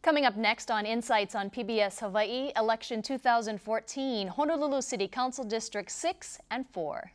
Coming up next on Insights on PBS Hawaii, Election 2014, Honolulu City Council District 6 and 4.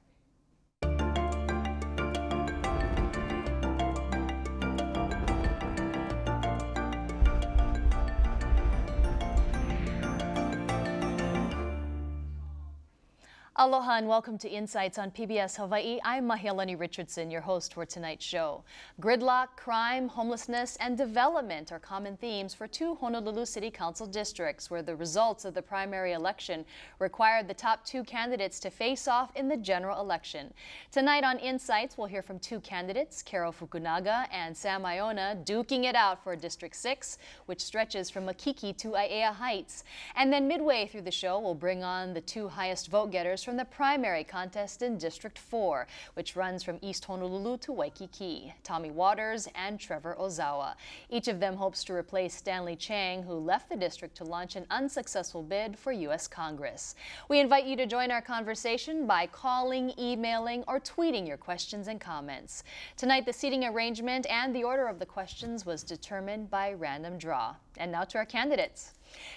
Aloha and welcome to Insights on PBS Hawaii. I'm Mahealani Richardson, your host for tonight's show. Gridlock, crime, homelessness, and development are common themes for two Honolulu City Council districts, where the results of the primary election required the top two candidates to face off in the general election. Tonight on Insights, we'll hear from two candidates, Carol Fukunaga and Sam Aiona, duking it out for District 6, which stretches from Makiki to Aiea Heights. And then midway through the show, we'll bring on the two highest vote getters from the primary contest in District 4, which runs from East Honolulu to Waikiki, Tommy Waters and Trevor Ozawa. Each of them hopes to replace Stanley Chang, who left the district to launch an unsuccessful bid for U.S. Congress. We invite you to join our conversation by calling, emailing, or tweeting your questions and comments. Tonight, the seating arrangement and the order of the questions was determined by random draw. And now to our candidates.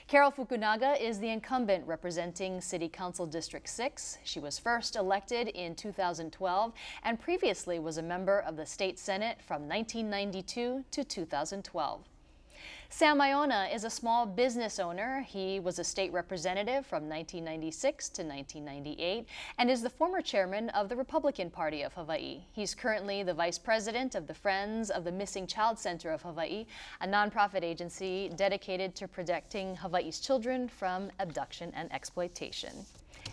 Carol Fukunaga is the incumbent representing City Council District 6. She was first elected in 2012 and previously was a member of the State Senate from 1992 to 2012. Sam Aiona is a small business owner. He was a state representative from 1996 to 1998 and is the former chairman of the Republican Party of Hawaii. He's currently the vice president of the Friends of the Missing Child Center of Hawaii, a nonprofit agency dedicated to protecting Hawaii's children from abduction and exploitation.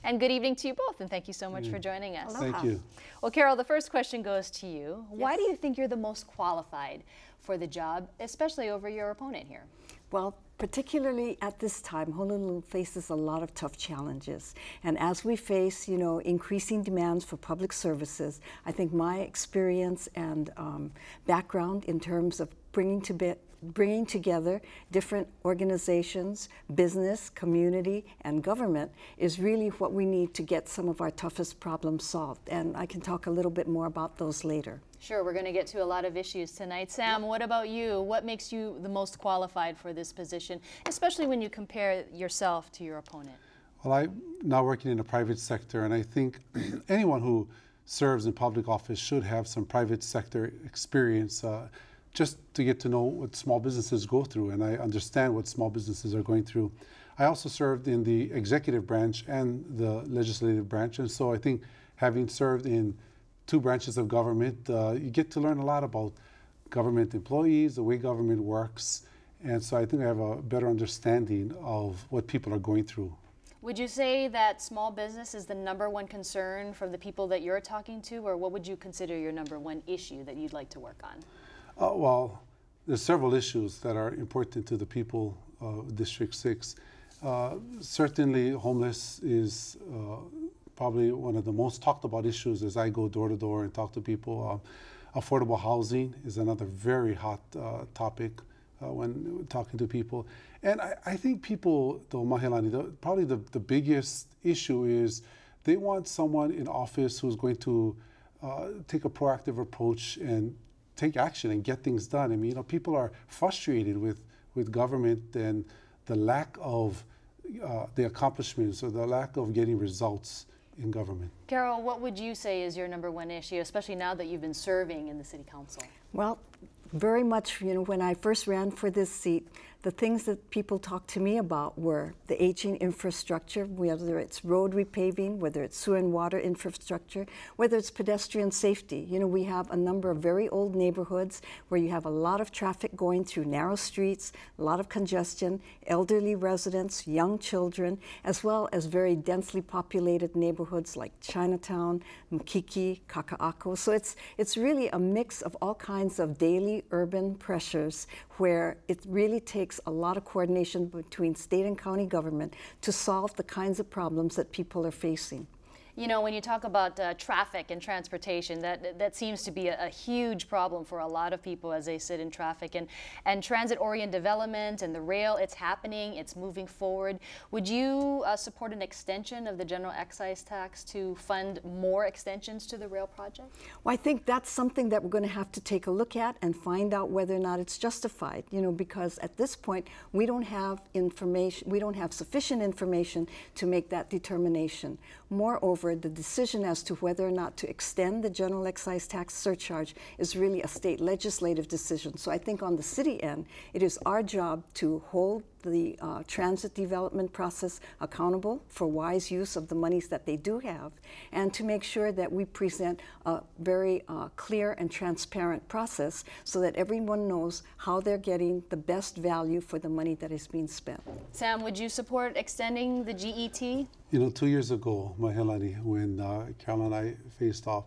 And good evening to you both, and thank you so much for joining us. Aloha. Thank you. Well, Carol, the first question goes to you. Yes. Why do you think you're the most qualified for the job, especially over your opponent here? Well, particularly at this time, Honolulu faces a lot of tough challenges. And as we face, increasing demands for public services, I think my experience and background in terms of bringing together different organizations, business, community, and government is really what we need to get some of our toughest problems solved. And I can talk a little bit more about those later. Sure, we're going to get to a lot of issues tonight. Sam, what about you? What makes you the most qualified for this position, especially when you compare yourself to your opponent? Well, I'm now working in the private sector, and I think anyone who serves in public office should have some private sector experience just to get to know what small businesses go through, and I understand what small businesses are going through. I also served in the executive branch and the legislative branch, and so I think having served in two branches of government, you get to learn a lot about government employees, the way government works, and so I think I have a better understanding of what people are going through. Would you say that small business is the #1 concern from the people that you're talking to, or what would you consider your #1 issue that you'd like to work on? Well, there's several issues that are important to the people of District 6. Certainly, homeless is probably one of the most talked about issues as I go door to door and talk to people. Affordable housing is another very hot topic when talking to people. And I think people, though, Mahealani, probably the biggest issue is they want someone in office who's going to take a proactive approach and take action and get things done. I mean, people are frustrated with government and the lack of the accomplishments or the lack of getting results in government. Carol, what would you say is your #1 issue, especially now that you've been serving in the City Council? Well, very much, when I first ran for this seat, the things that people talked to me about were the aging infrastructure, whether it's road repaving, whether it's sewer and water infrastructure, whether it's pedestrian safety. We have a number of very old neighborhoods where you have a lot of traffic going through narrow streets, a lot of congestion, elderly residents, young children, as well as very densely populated neighborhoods like Chinatown, Makiki, Kakaako. So it's really a mix of all kinds of daily urban pressures where it really takes a lot of coordination between state and county government to solve the kinds of problems that people are facing. You know, when you talk about traffic and transportation, that seems to be a huge problem for a lot of people as they sit in traffic. And transit-oriented development and the rail, it's happening, it's moving forward. Would you support an extension of the general excise tax to fund more extensions to the rail project? Well, I think that's something that we're going to have to take a look at and find out whether or not it's justified, you know, because at this point we don't have information, we don't have sufficient information to make that determination. Moreover, the decision as to whether or not to extend the general excise tax surcharge is really a state legislative decision. So I think on the city end, it is our job to hold the transit development process accountable for wise use of the monies that they do have, and to make sure that we present a very clear and transparent process so that everyone knows how they're getting the best value for the money that is being spent. Sam, would you support extending the GET? You know, 2 years ago, Mahealani, when Carol and I faced off,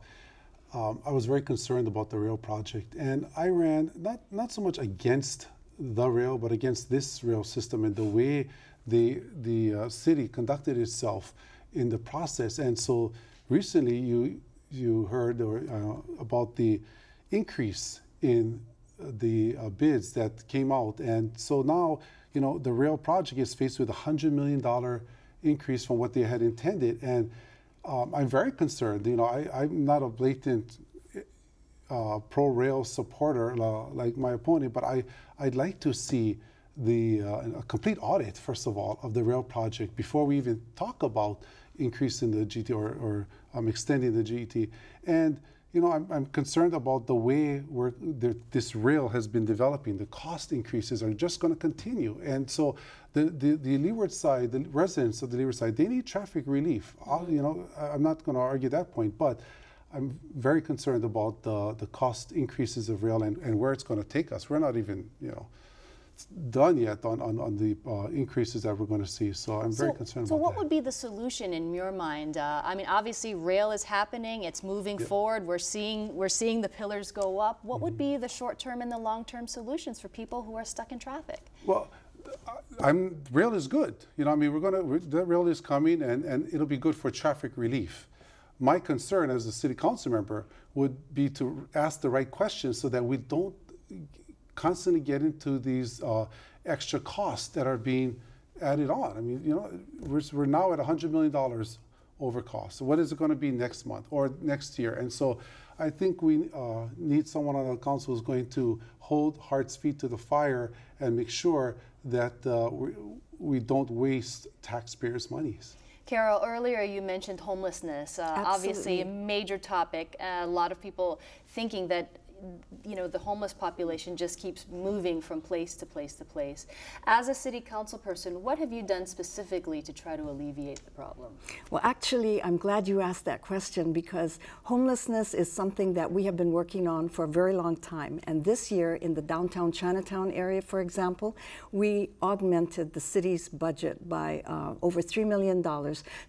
I was very concerned about the rail project, and I ran not so much against the rail, but against this rail system and the way the city conducted itself in the process. And so recently you heard about the increase in the bids that came out. And so now, you know, the rail project is faced with $100 million increase from what they had intended. And I'm very concerned. You know, I'm not a blatant pro-rail supporter like my opponent, but I'd like to see a complete audit, first of all, of the rail project before we even talk about increasing the GT or extending the GT. And you know, I'm concerned about the way this rail has been developing. The cost increases are just going to continue, and so the leeward side, the residents of the leeward side, they need traffic relief. You know, I'm not going to argue that point, but I'm very concerned about the cost increases of rail and where it's going to take us. We're not even, you know, done yet on the increases that we're going to see. So I'm very concerned about that. So what would be the solution in your mind? I mean, obviously rail is happening, it's moving forward, we're seeing the pillars go up. What would be the short-term and the long-term solutions for people who are stuck in traffic? Well, rail is good. You know, I mean, the rail is coming and it'll be good for traffic relief. My concern as a city council member would be to ask the right questions so that we don't constantly get into these extra costs that are being added on. I mean, you know, we're now at $100 million over cost. So what is it going to be next month or next year? And so I think we need someone on the council who's going to hold Heart's feet to the fire and make sure that we don't waste taxpayers' monies. Carol, earlier you mentioned homelessness, obviously a major topic. A lot of people thinking that, you know, the homeless population just keeps moving from place to place to place. As a city council person, what have you done specifically to try to alleviate the problem? Well, actually, I'm glad you asked that question because homelessness is something that we have been working on for a very long time. And this year in the downtown Chinatown area, for example, we augmented the city's budget by over $3 million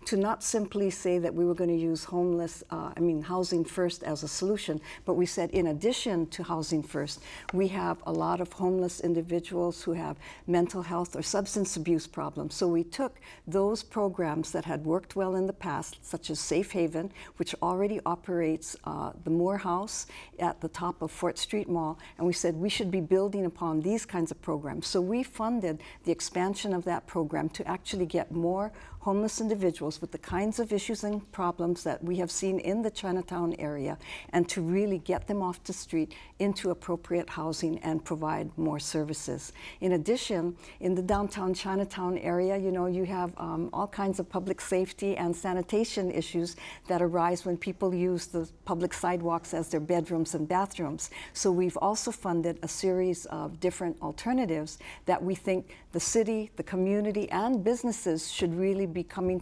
to not simply say that we were going to use housing first as a solution, but we said in addition to housing first, we have a lot of homeless individuals who have mental health or substance abuse problems. So we took those programs that had worked well in the past, such as Safe Haven, which already operates the Moore House at the top of Fort Street Mall, and we said we should be building upon these kinds of programs. So we funded the expansion of that program to actually get more homeless individuals with the kinds of issues and problems that we have seen in the Chinatown area, and to really get them off the street into appropriate housing and provide more services. In addition, in the downtown Chinatown area, you know, you have all kinds of public safety and sanitation issues that arise when people use the public sidewalks as their bedrooms and bathrooms. So we've also funded a series of different alternatives that we think the city, the community, and businesses should really be coming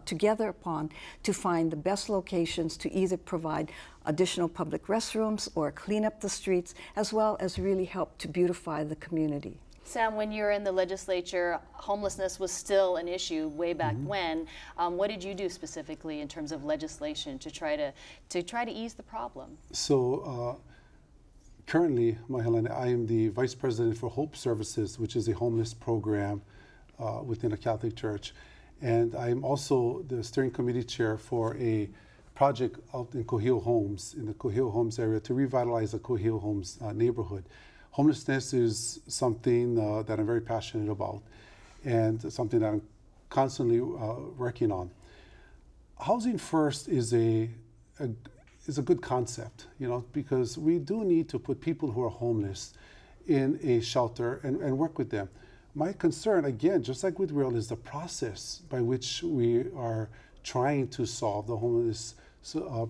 together upon to find the best locations to either provide additional public restrooms or clean up the streets, as well as really help to beautify the community. Sam, when you were in the legislature, homelessness was still an issue way back when. What did you do specifically in terms of legislation to try to ease the problem? So currently, Mahealani, I am the Vice President for Hope Services, which is a homeless program within a Catholic church. And I'm also the steering committee chair for a project out in Kuhio Homes, in the Kuhio Homes area, to revitalize the Kuhio Homes neighborhood. Homelessness is something that I'm very passionate about and something that I'm constantly working on. Housing first is a good concept, you know, because we do need to put people who are homeless in a shelter and work with them. My concern, again, just like with rail, is the process by which we are trying to solve the homeless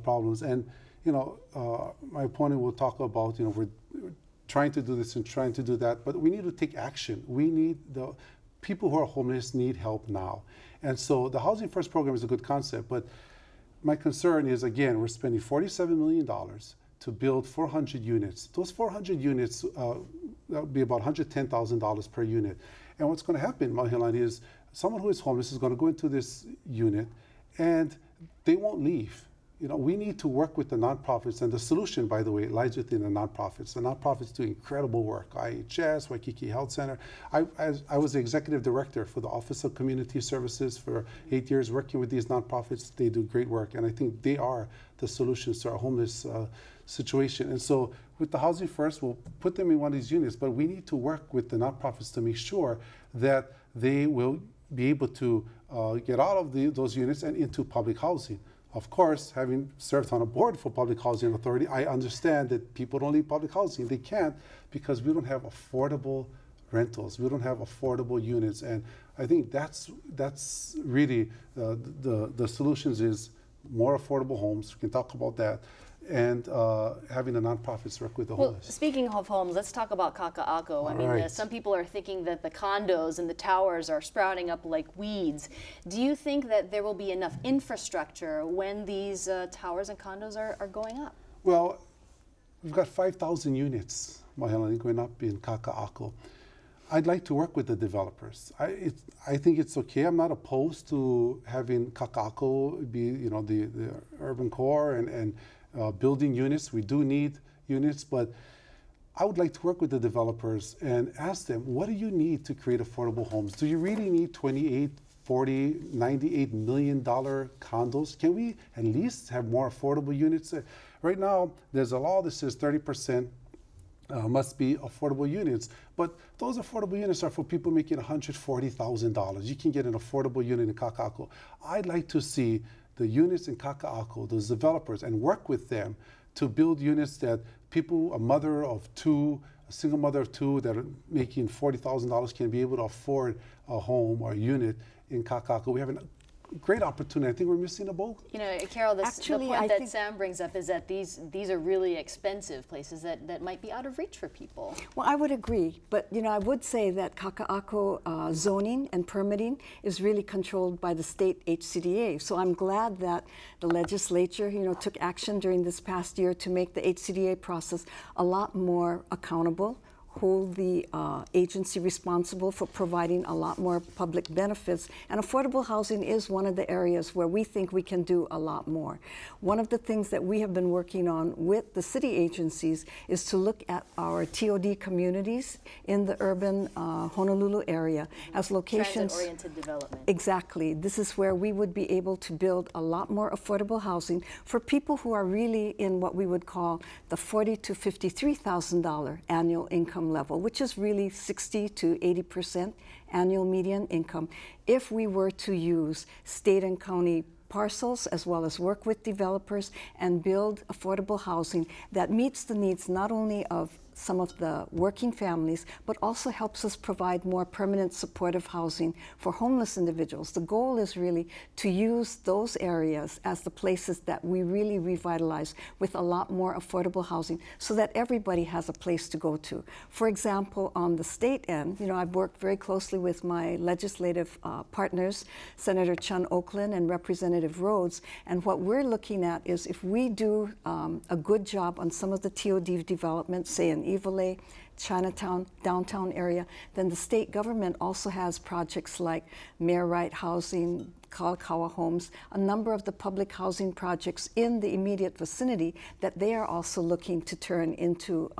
problems. And, you know, my opponent will talk about, you know, we're trying to do this and trying to do that, but we need to take action. We need the people who are homeless need help now. And so the Housing First program is a good concept, but my concern is, again, we're spending $47 million to build 400 units. Those 400 units, that would be about $110,000 per unit. And what's going to happen, Mahealani, is someone who is homeless is going to go into this unit and they won't leave. You know, we need to work with the nonprofits, and the solution, by the way, lies within the nonprofits. The nonprofits do incredible work. IHS, Waikiki Health Center. I was the executive director for the Office of Community Services for 8 years, working with these nonprofits. They do great work, and I think they are the solutions to our homeless situation. And so with the Housing First, we'll put them in one of these units, but we need to work with the nonprofits to make sure that they will be able to get out of those units and into public housing. Of course, having served on a board for Public Housing Authority, I understand that people don't leave public housing. They can't because we don't have affordable rentals. We don't have affordable units. And I think that's really the solutions is more affordable homes. We can talk about that. And having the nonprofits work with the homeless. Well, speaking of homes, let's talk about Kakaako. I mean, some people are thinking that the condos and the towers are sprouting up like weeds. Do you think that there will be enough infrastructure when these towers and condos are going up? Well, we've got 5,000 units, Mahealani, going up in Kakaako. I'd like to work with the developers. I think it's okay. I'm not opposed to having Kakaako be, you know, the urban core and building units. We do need units, but I would like to work with the developers and ask them, what do you need to create affordable homes? Do you really need 28, 40, $98 million condos? Can we at least have more affordable units? Right now, there's a law that says 30% must be affordable units, but those affordable units are for people making $140,000. You can get an affordable unit in Kakaako. I'd like to see the units in Kakaako, those developers, and work with them to build units that people, a mother of two, a single mother of two that are making $40,000 can be able to afford a home or a unit in Kakaako. We have a great opportunity. I think we're missing a boat. You know, Carol, the point that Sam brings up is that these are really expensive places that might be out of reach for people. Well, I would agree, but you know, I would say that Kakaako zoning and permitting is really controlled by the state HCDA. So I'm glad that the legislature, you know, took action during this past year to make the HCDA process a lot more accountable, hold the agency responsible for providing a lot more public benefits. And affordable housing is one of the areas where we think we can do a lot more. One of the things that we have been working on with the city agencies is to look at our TOD communities in the urban Honolulu area as locations. Transit-oriented development. Exactly. This is where we would be able to build a lot more affordable housing for people who are really in what we would call the $40,000 to $53,000 annual income level, which is really 60 to 80% annual median income, if we were to use state and county parcels as well as work with developers and build affordable housing that meets the needs not only of some of the working families, but also helps us provide more permanent supportive housing for homeless individuals. The goal is really to use those areas as the places that we really revitalize with a lot more affordable housing so that everybody has a place to go to. For example, on the state end, you know, I've worked very closely with my legislative partners, Senator Chun Oakland and Representative Rhodes, and what we're looking at is if we do a good job on some of the TOD development, say in Ivalai, Chinatown, downtown area, then the state government also has projects like Mayor Right Housing, Kalakaua Homes, a number of the public housing projects in the immediate vicinity that they are also looking to turn into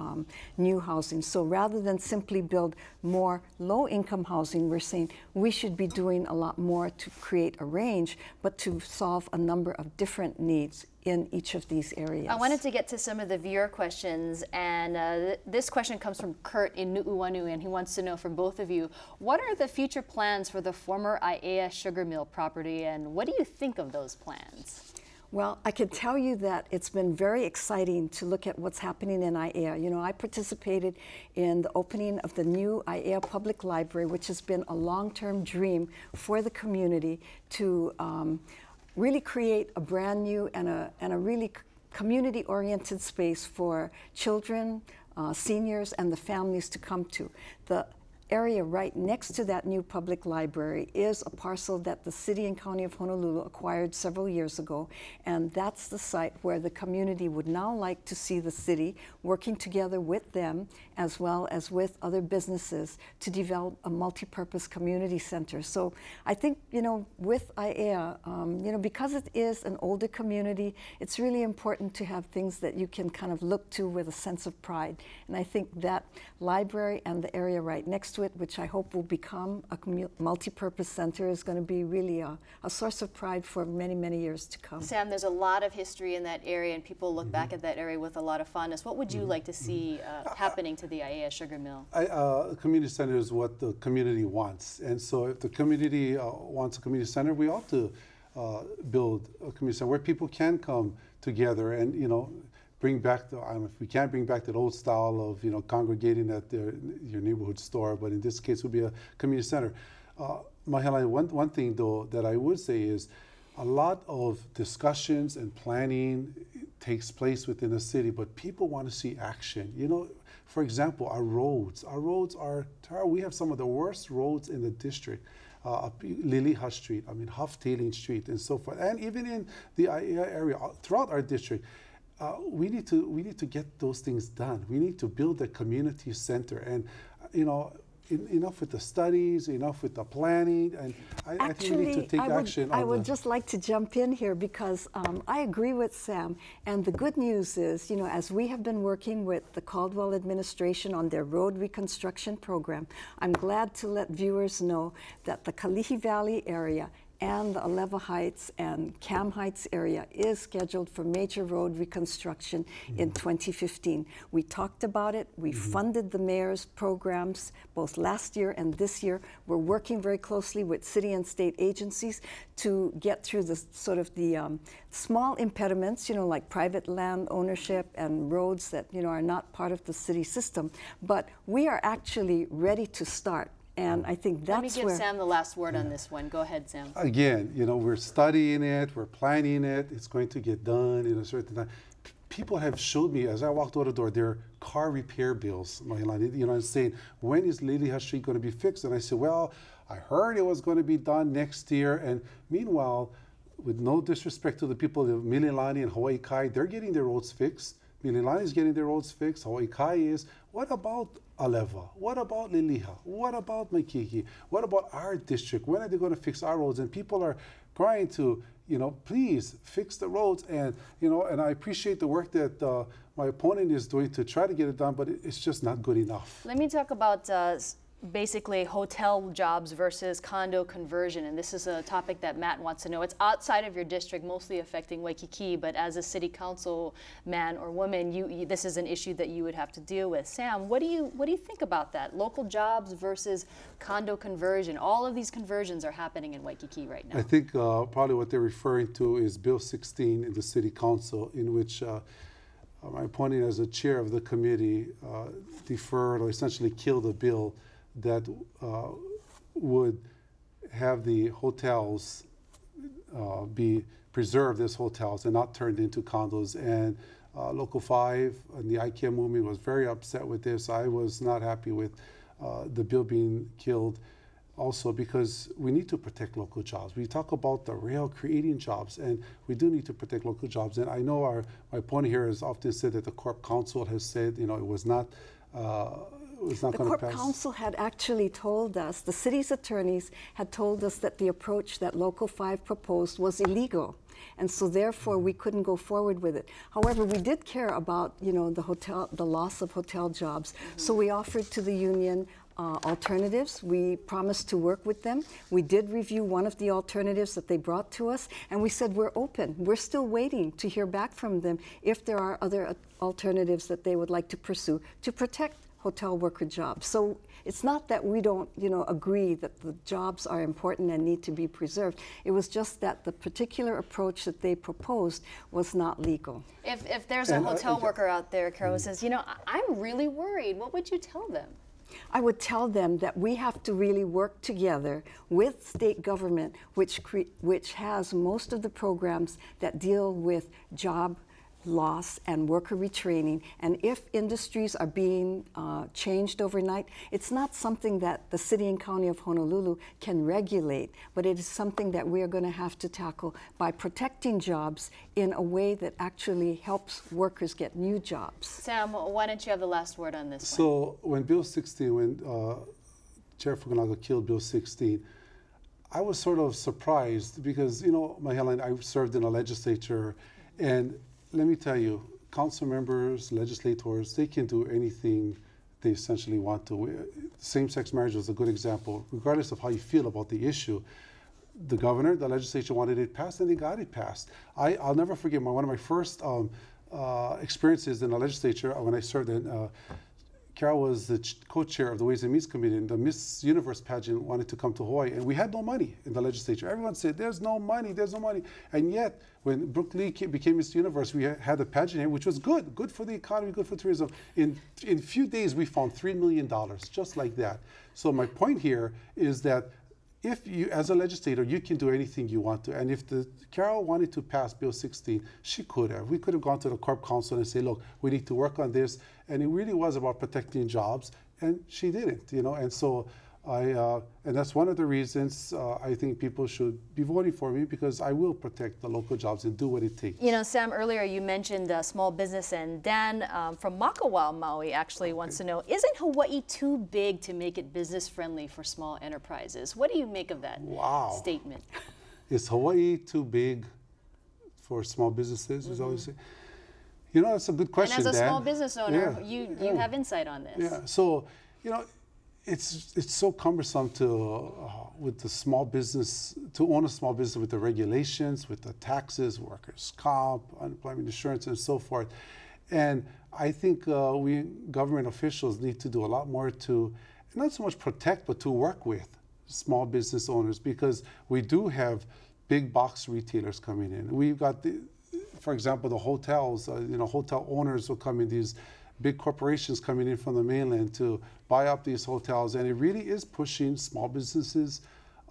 new housing. So rather than simply build more low-income housing, we're saying we should be doing a lot more to create a range, but to solve a number of different needs in each of these areas. I wanted to get to some of the viewer questions, and this question comes from Kurt in Nu'uanu, and he wants to know from both of you, what are the future plans for the former Aiea sugar mill property, and what do you think of those plans? Well, I can tell you that it's been very exciting to look at what's happening in Aiea. You know, I participated in the opening of the new Aiea Public Library, which has been a long-term dream for the community to really create a brand new and a really community-oriented space for children, seniors, and the families to come to. The area right next to that new public library is a parcel that the City and County of Honolulu acquired several years ago, and that's the site where the community would now like to see the city working together with them as well as with other businesses to develop a multi-purpose community center. So I think, you know, with Aiea, you know, because it is an older community, it's really important to have things that you can kind of look to with a sense of pride. And I think that library and the area right next to it, which I hope will become a multi-purpose center, is going to be really a source of pride for many, many years to come. Sam, there's a lot of history in that area, and people look back at that area with a lot of fondness. What would you like to see happening to the Aiea sugar mill? A community center is what the community wants, and so if the community wants a community center, we ought to build a community center where people can come together and, you know, bring back the, I don't know if we can't bring back that old style of, you know, congregating at your neighborhood store, but in this case it would be a community center. Mahealani, one thing though that I would say is a lot of discussions and planning takes place within the city, but people want to see action. You know, for example, our roads are terrible. We have some of the worst roads in the district. Liliha Street, I mean Huff-Tailing Street and so forth, and even in the Aiea area, throughout our district, we need to get those things done. We need to build a community center, and you know, enough with the studies, enough with the planning, and I think we need to take action. I would just like to jump in here because I agree with Sam, and the good news is, you know, as we have been working with the Caldwell administration on their road reconstruction program, I'm glad to let viewers know that the Kalihi Valley area and the Alewa Heights and Cam Heights area is scheduled for major road reconstruction in 2015. We talked about it. We funded the mayor's programs both last year and this year. We're working very closely with city and state agencies to get through the sort of the small impediments, you know, like private land ownership and roads that, you know, are not part of the city system. But we are actually ready to start. And I think that's where... Let me give Sam the last word on this one. Go ahead, Sam. Again, you know, we're studying it, we're planning it, it's going to get done in a certain time. People have showed me, as I walked out the door, their car repair bills, Mahealani, you know, and saying, when is Liliha Street going to be fixed? And I said, well, I heard it was going to be done next year. And meanwhile, with no disrespect to the people of Mahealani and Hawaii, they're getting their roads fixed. Mahealani is getting their roads fixed. Hawaii is. What about Alewa? What about Liliha? What about Makiki? What about our district? When are they going to fix our roads? And people are crying to, you know, please fix the roads. And, you know, and I appreciate the work that my opponent is doing to try to get it done, but it's just not good enough. Let me talk about basically hotel jobs versus condo conversion, and this is a topic that Matt wants to know. It's outside of your district, mostly affecting Waikiki, but as a city council man or woman, this is an issue that you would have to deal with. Sam, what do you think about that? Local jobs versus condo conversion. All of these conversions are happening in Waikiki right now. I think probably what they're referring to is Bill 16 in the city council, in which my opponent as a chair of the committee deferred or essentially killed a bill that would have the hotels be preserved as hotels and not turned into condos. And Local 5 and the IKEA movement was very upset with this. I was not happy with the bill being killed also because we need to protect local jobs. We talk about the rail creating jobs, and we do need to protect local jobs. And I know my opponent here has often said that the Corp Council has said, you know, it was not was not going to pass? The Corp Council had actually told us, the city's attorneys had told us that the approach that Local 5 proposed was illegal. And so therefore we couldn't go forward with it. However, we did care about, you know, the loss of hotel jobs. So we offered to the union alternatives. We promised to work with them. We did review one of the alternatives that they brought to us, and we said we're open. We're still waiting to hear back from them if there are other alternatives that they would like to pursue to protect hotel worker jobs. So it's not that we don't, you know, agree that the jobs are important and need to be preserved. It was just that the particular approach that they proposed was not legal. If there's a hotel worker out there, Carol, who says, you know, I'm really worried, what would you tell them? I would tell them that we have to really work together with state government, which has most of the programs that deal with job loss and worker retraining. And if industries are being changed overnight, it's not something that the city and county of Honolulu can regulate, but it is something that we are going to have to tackle by protecting jobs in a way that actually helps workers get new jobs. Sam, why don't you have the last word on this So when Bill 16, when Chair Fukunaga killed Bill 16, I was sort of surprised because, you know, Mahealani, I served in a legislature, and let me tell you, council members, legislators, they can do anything they essentially want to. Same-sex marriage was a good example. Regardless of how you feel about the issue, the governor, the legislature wanted it passed, and they got it passed. I'll never forget one of my first experiences in the legislature when I served in. Carol was the co-chair of the Ways and Means Committee, and the Miss Universe pageant wanted to come to Hawaii, and we had no money in the legislature. Everyone said, there's no money, there's no money. And yet, when Brooke Lee became Miss Universe, we had a pageant here, which was good for the economy, good for tourism. In a few days, we found $3 million, just like that. So my point here is that if you, as a legislator, you can do anything you want to. And if Carol wanted to pass Bill 16, she could have. We could have gone to the Corp Council and say, look, we need to work on this. And it really was about protecting jobs, and she didn't, you know. And so and that's one of the reasons I think people should be voting for me, because I will protect the local jobs and do what it takes. You know, Sam, earlier you mentioned small business, and Dan from Makawao, Maui, actually wants to know, isn't Hawaii too big to make it business-friendly for small enterprises? What do you make of that statement? Is Hawaii too big for small businesses, is always say? You know, that's a good question, And as a Dan. small business owner, you have insight on this. Yeah, so, you know, it's so cumbersome to with the small business, to own a small business, with the regulations, with the taxes, workers' comp, unemployment insurance, and so forth. And I think we government officials need to do a lot more to not so much protect, but to work with small business owners, because we do have big box retailers coming in. We've got for example, the hotels. You know, hotel owners will come in, these big corporations coming in from the mainland to buy up these hotels, and it really is pushing small businesses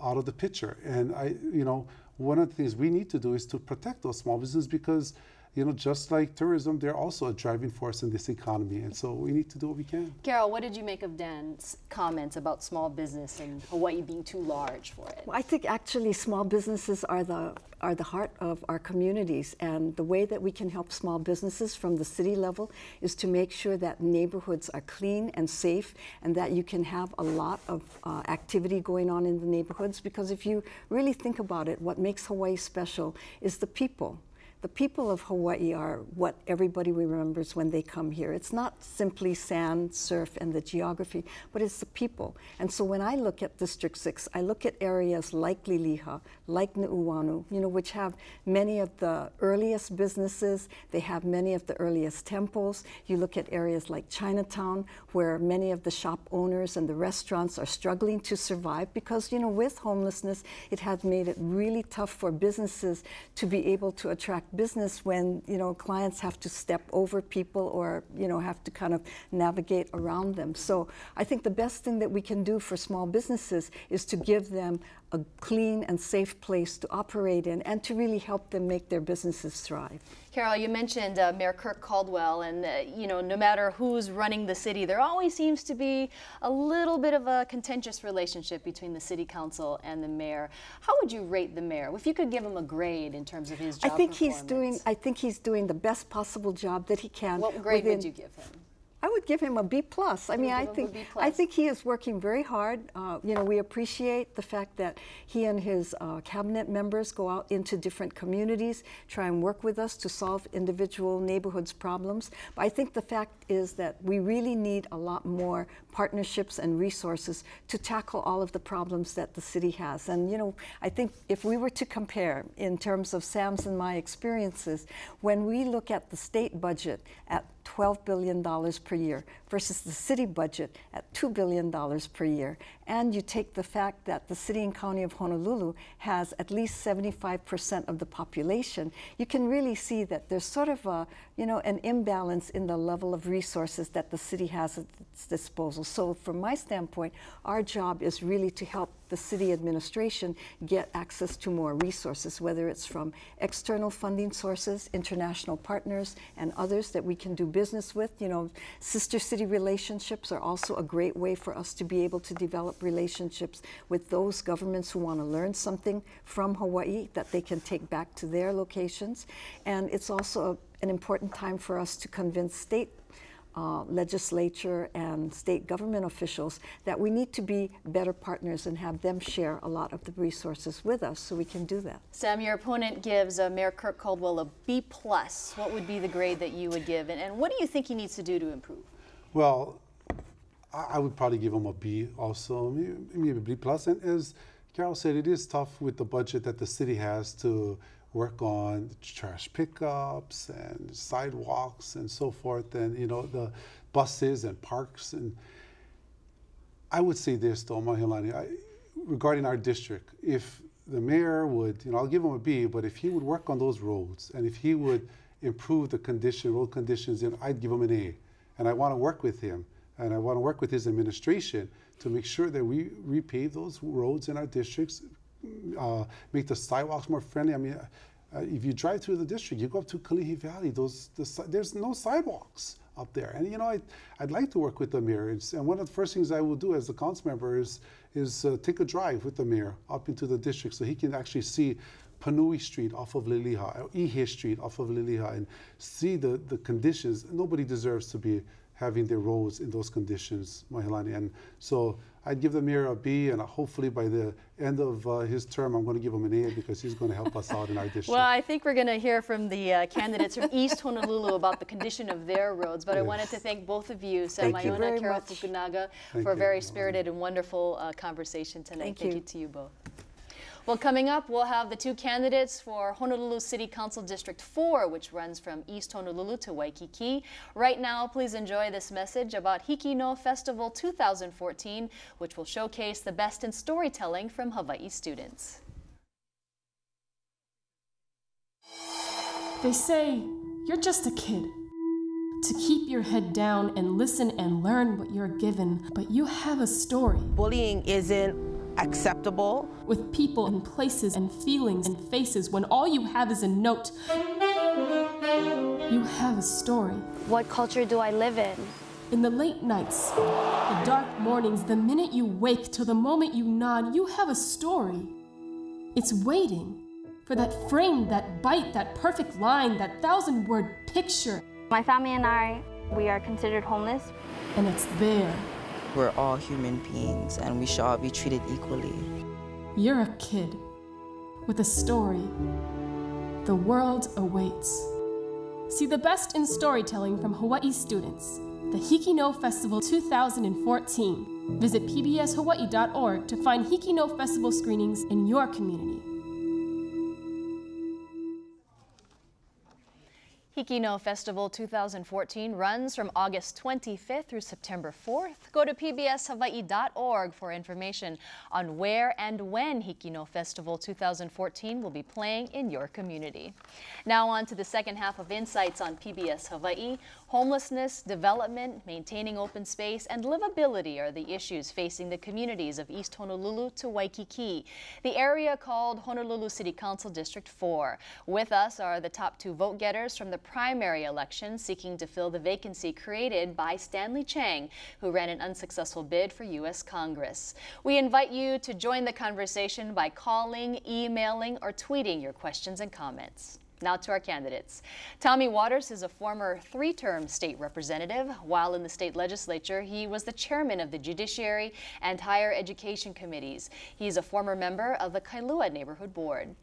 out of the picture. And you know, one of the things we need to do is to protect those small businesses, because, you know, just like tourism, they're also a driving force in this economy, and so we need to do what we can. Carol, what did you make of Dan's comments about small business and Hawaii being too large for it? Well, I think actually small businesses are the heart of our communities, and the way that we can help small businesses from the city level is to make sure that neighborhoods are clean and safe, and that you can have a lot of activity going on in the neighborhoods. Because if you really think about it, what makes Hawaii special is the people. The people of Hawaii are what everybody remembers when they come here. It's not simply sand, surf, and the geography, but it's the people. And so when I look at District 6, I look at areas like Liliha, like Nu'uanu, you know, which have many of the earliest businesses. They have many of the earliest temples. You look at areas like Chinatown, where many of the shop owners and the restaurants are struggling to survive, because, you know, with homelessness, it has made it really tough for businesses to be able to attract business when, you know, clients have to step over people, or, you know, have to kind of navigate around them. So I think the best thing that we can do for small businesses is to give them a clean and safe place to operate in, and to really help them make their businesses thrive. Carol, you mentioned Mayor Kirk Caldwell, and you know, no matter who's running the city, there always seems to be a little bit of a contentious relationship between the city council and the mayor. How would you rate the mayor? If you could give him a grade in terms of his job performance. I think he's doing the best possible job that he can. What grade would you give him? I would give him a B+. I mean, I think he is working very hard. You know, we appreciate the fact that he and his cabinet members go out into different communities, try and work with us to solve individual neighborhoods' problems. But I think the fact is that we really need a lot more partnerships and resources to tackle all of the problems that the city has. And, you know, I think if we were to compare in terms of Sam's and my experiences, when we look at the state budget at $12 billion per year versus the city budget at $2 billion per year, and you take the fact that the city and county of Honolulu has at least 75% of the population, you can really see that there's sort of a, you know, an imbalance in the level of resources that the city has at its disposal. So from my standpoint, our job is really to help the city administration get access to more resources, whether it's from external funding sources, international partners, and others that we can do business with. You know, sister city relationships are also a great way for us to be able to develop relationships with those governments who want to learn something from Hawaii that they can take back to their locations. And it's also an important time for us to convince state legislature and state government officials that we need to be better partners and have them share a lot of the resources with us so we can do that. Sam, your opponent gives Mayor Kirk Caldwell a B+. What would be the grade that you would give, and what do you think he needs to do to improve? Well, I would probably give him a B also, maybe a B+. And as Carol said, it is tough with the budget that the city has to work on trash pickups and sidewalks and so forth, and you know, the buses and parks. And I would say this though, Mahealani, regarding our district, if the mayor would, you know, I'll give him a B, but if he would work on those roads and if he would improve the road conditions, then I'd give him an A. And I want to work with him, and I want to work with his administration to make sure that we repave those roads in our districts, make the sidewalks more friendly. I mean, if you drive through the district, you go up to Kalihi Valley, there's no sidewalks up there. And you know, I'd like to work with the mayor. And one of the first things I will do as a council member is take a drive with the mayor up into the district so he can actually see Panui Street off of Liliha, or Ihe Street off of Liliha, and see the conditions. Nobody deserves to be having their roads in those conditions, Mahealani. And so I'd give the mayor a B, and hopefully by the end of his term, I'm going to give him an A because he's going to help us out in our district. Well, I think we're going to hear from the candidates from East Honolulu about the condition of their roads, but yes. I wanted to thank both of you, Sam Aiona, Carol Fukunaga, for a very spirited and wonderful conversation tonight. Thank you to you both. Well, coming up, we'll have the two candidates for Honolulu City Council District 4, which runs from East Honolulu to Waikiki. Right now, please enjoy this message about Hiki no Festival 2014, which will showcase the best in storytelling from Hawaii students. They say, you're just a kid. To keep your head down and listen and learn what you're given, but you have a story. Bullying isn't acceptable. With people and places and feelings and faces, when all you have is a note, you have a story. What culture do I live in? In the late nights, the dark mornings, the minute you wake till the moment you nod, you have a story. It's waiting for that frame, that bite, that perfect line, that 1,000-word picture. My family and I, we are considered homeless. And it's there. We're all human beings, and we should all be treated equally. You're a kid with a story. The world awaits. See the best in storytelling from Hawaii students. The Hiki no Festival 2014. Visit pbshawaii.org to find Hiki no Festival screenings in your community. Hiki no Festival 2014 runs from August 25th through September 4th. Go to pbshawaii.org for information on where and when Hiki no Festival 2014 will be playing in your community. Now on to the second half of Insights on PBS Hawaii. Homelessness, development, maintaining open space, and livability are the issues facing the communities of East Honolulu to Waikiki, the area called Honolulu City Council District 4. With us are the top two vote getters from the primary election seeking to fill the vacancy created by Stanley Chang, who ran an unsuccessful bid for U.S. Congress. We invite you to join the conversation by calling, emailing, or tweeting your questions and comments. Now to our candidates. Tommy Waters is a former 3-term state representative. While in the state legislature, he was the chairman of the Judiciary and Higher Education Committees. He's a former member of the Kailua Neighborhood Board.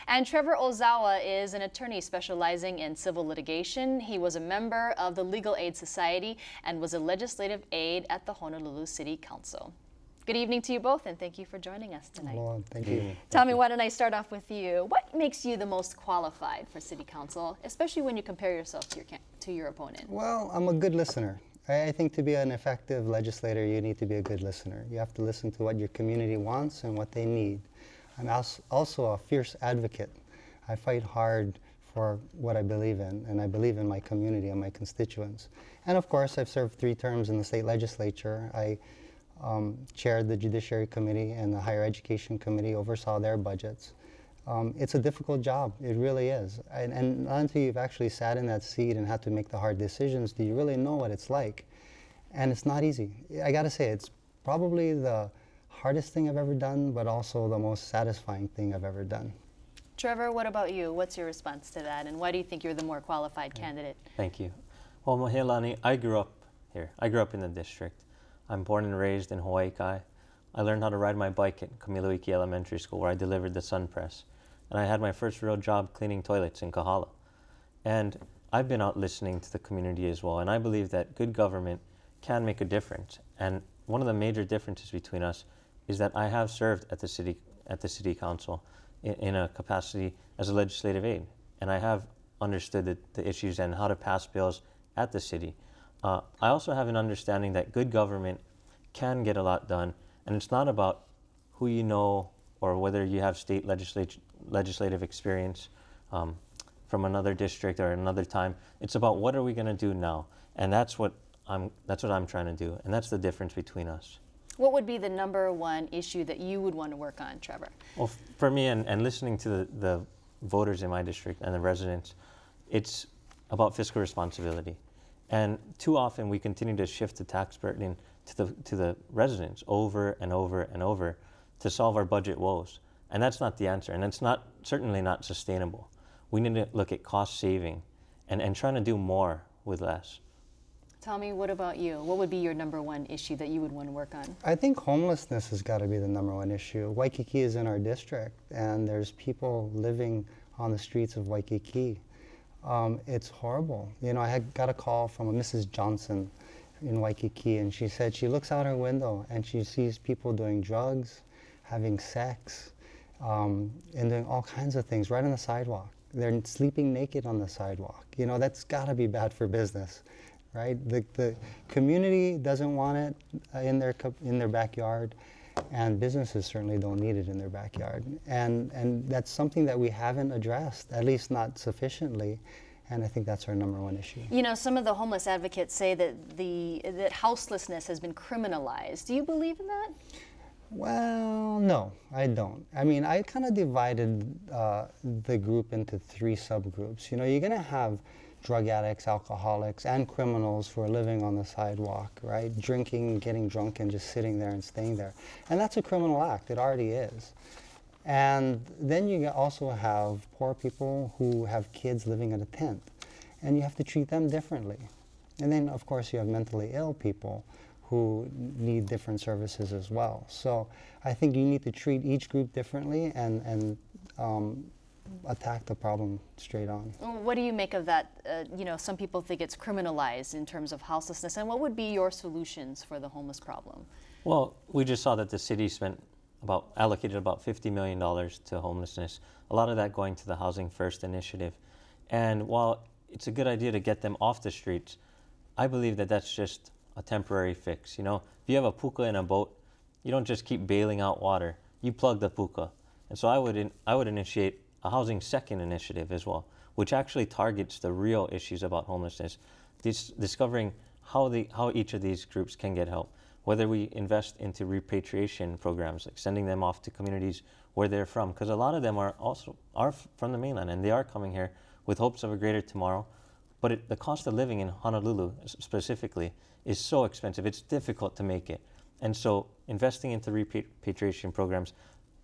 And Trevor Ozawa is an attorney specializing in civil litigation. He was a member of the Legal Aid Society and was a legislative aide at the Honolulu City Council. Good evening to you both, and thank you for joining us tonight. Well, thank you. Tommy, why don't I start off with you? What makes you the most qualified for City Council, especially when you compare yourself to your opponent? Well, I'm a good listener. I think to be an effective legislator, you need to be a good listener. You have to listen to what your community wants and what they need. I'm also a fierce advocate. I fight hard for what I believe in, and I believe in my community and my constituents. And of course, I've served 3 terms in the state legislature. I chaired the Judiciary Committee and the Higher Education Committee, oversaw their budgets. It's a difficult job, it really is. And not until you've actually sat in that seat and had to make the hard decisions do you really know what it's like. And it's not easy. I gotta say, it's probably the hardest thing I've ever done, but also the most satisfying thing I've ever done. Trevor, what about you? What's your response to that, and why do you think you're the more qualified candidate? Thank you. Well, Mahealani, I grew up here. I grew up in the district. I'm born and raised in Hawaii. I learned how to ride my bike at Kamiluiki Elementary School, where I delivered the sun press. And I had my first real job cleaning toilets in Kahala. And I've been out listening to the community as well, and I believe that good government can make a difference. And one of the major differences between us is that I have served at the city council in a capacity as a legislative aide, and I have understood the issues and how to pass bills at the city. I also have an understanding that good government can get a lot done, and it's not about who you know or whether you have state legislative experience from another district or another time. It's about what are we going to do now, and that's what I'm trying to do, and that's the difference between us. What would be the #1 issue that you would want to work on, Trevor? Well, for me, and listening to the voters in my district and the residents, it's about fiscal responsibility. And too often we continue to shift the tax burden to the residents over and over and over to solve our budget woes. And that's not the answer, and it's certainly not sustainable. We need to look at cost saving and trying to do more with less. Tommy, what about you? What would be your #1 issue that you would want to work on? I think homelessness has got to be the #1 issue. Waikiki is in our district, and there's people living on the streets of Waikiki. It's horrible. You know, I got a call from a Mrs. Johnson in Waikiki, and she said she looks out her window and she sees people doing drugs, having sex, and doing all kinds of things right on the sidewalk. They're sleeping naked on the sidewalk. You know, that's got to be bad for business, right? The community doesn't want it in their backyard, and businesses certainly don't need it in their backyard. And that's something that we haven't addressed, at least not sufficiently. And I think that's our #1 issue. You know, some of the homeless advocates say that houselessness has been criminalized. Do you believe in that? Well, no, I don't. I mean, I kind of divided the group into 3 subgroups. You know, you're going to have drug addicts, alcoholics, and criminals who are living on the sidewalk, right? Drinking, getting drunk, and just sitting there and staying there. And that's a criminal act. It already is. And then you also have poor people who have kids living in a tent, and you have to treat them differently. And then, of course, you have mentally ill people who need different services as well. So I think you need to treat each group differently and attack the problem straight on. What do you make of that? You know, some people think it's criminalized in terms of houselessness, and what would be your solutions for the homeless problem? Well, we just saw that the city allocated about $50 million to homelessness, a lot of that going to the Housing First initiative. And while it's a good idea to get them off the streets, I believe that that's just a temporary fix. You know, if you have a puka in a boat, you don't just keep bailing out water, you plug the puka. And so I would initiate a Housing Second initiative as well, which actually targets the real issues about homelessness, discovering how each of these groups can get help. Whether we invest into repatriation programs, like sending them off to communities where they're from, because a lot of them are from the mainland, and they are coming here with hopes of a greater tomorrow. But the cost of living in Honolulu specifically is so expensive, it's difficult to make it. And so investing into repatriation programs,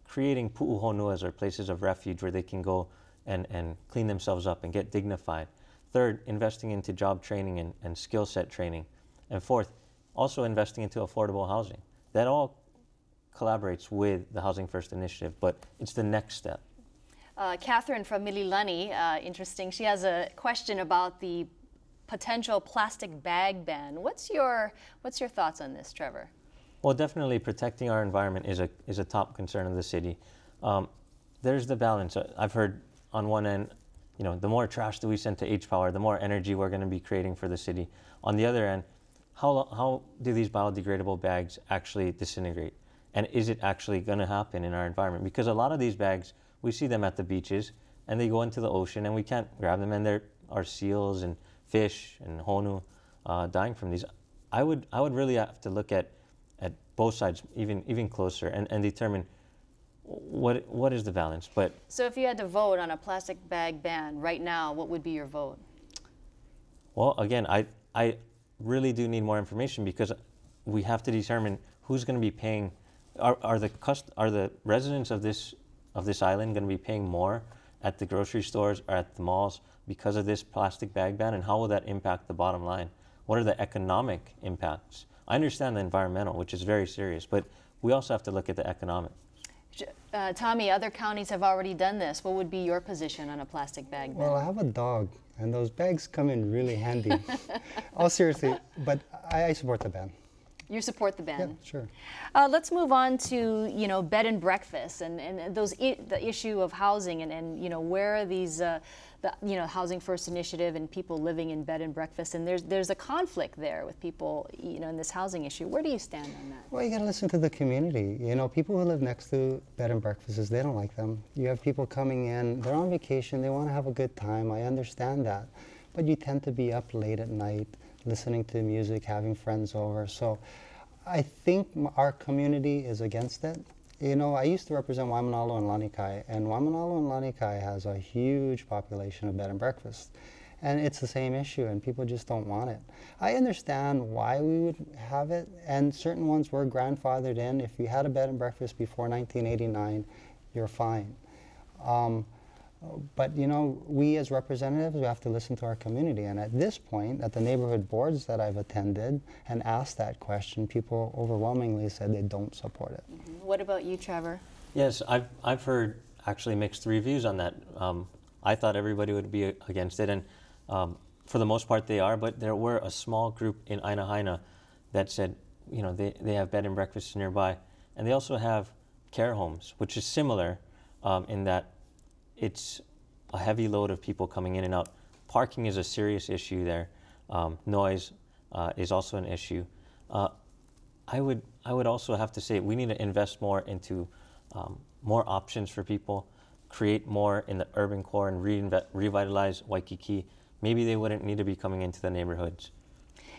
creating pu'uhonuas, or places of refuge where they can go and clean themselves up and get dignified. Third, investing into job training and skill set training. And fourth, also investing into affordable housing. That all collaborates with the Housing First initiative, but it's the next step. Catherine from Mililani, interesting. She has a question about the potential plastic bag ban. What's your thoughts on this, Trevor? Well, definitely protecting our environment is a top concern of the city. There's the balance. I've heard on one end, you know, the more trash that we send to H-Power, the more energy we're going to be creating for the city. On the other end, how do these biodegradable bags actually disintegrate? And is it actually going to happen in our environment? Because a lot of these bags, we see them at the beaches and they go into the ocean and we can't grab them, and there are seals and fish and honu dying from these. I would really have to look at both sides even closer and determine what is the balance. But so if you had to vote on a plastic bag ban right now, what would be your vote? Well, again, I really do need more information, because we have to determine who's going to be paying. Are the residents of this island going to be paying more at the grocery stores or at the malls because of this plastic bag ban, and how will that impact the bottom line? What are the economic impacts? I understand the environmental, which is very serious, but we also have to look at the economic. Tommy, other counties have already done this. What would be your position on a plastic bag ban? Well, I have a dog, and those bags come in really handy. Oh, seriously, but I support the ban. You support the ban? Yeah, sure. Let's move on to, you know, bed and breakfast and the issue of housing and you know, where are these the Housing First initiative and people living in bed and breakfast, and there's a conflict there with people, you know, in this housing issue. Where do you stand on that? Well, you got to listen to the community. You know, people who live next to bed and breakfasts, they don't like them. You have people coming in, they're on vacation, they want to have a good time. I understand that, but you tend to be up late at night, listening to music, having friends over. So I think our community is against it. You know, I used to represent Waimanalo and Lanikai, and Waimanalo and Lanikai has a huge population of bed and breakfast. And it's the same issue, and people just don't want it. I understand why we would have it, and certain ones were grandfathered in. If you had a bed and breakfast before 1989, you're fine. But you know, we as representatives, we have to listen to our community. And at this point, at the neighborhood boards that I've attended and asked that question, people overwhelmingly said they don't support it. What about you, Trevor? Yes, I've heard actually mixed reviews on that. I thought everybody would be against it, and for the most part they are, but there were a small group in Aina Haina that said, you know, they have bed and breakfasts nearby, and they also have care homes, which is similar in that it's a heavy load of people coming in and out. Parking is a serious issue there. Noise is also an issue. I would also have to say we need to invest more into more options for people, create more in the urban core and revitalize Waikiki. Maybe they wouldn't need to be coming into the neighborhoods.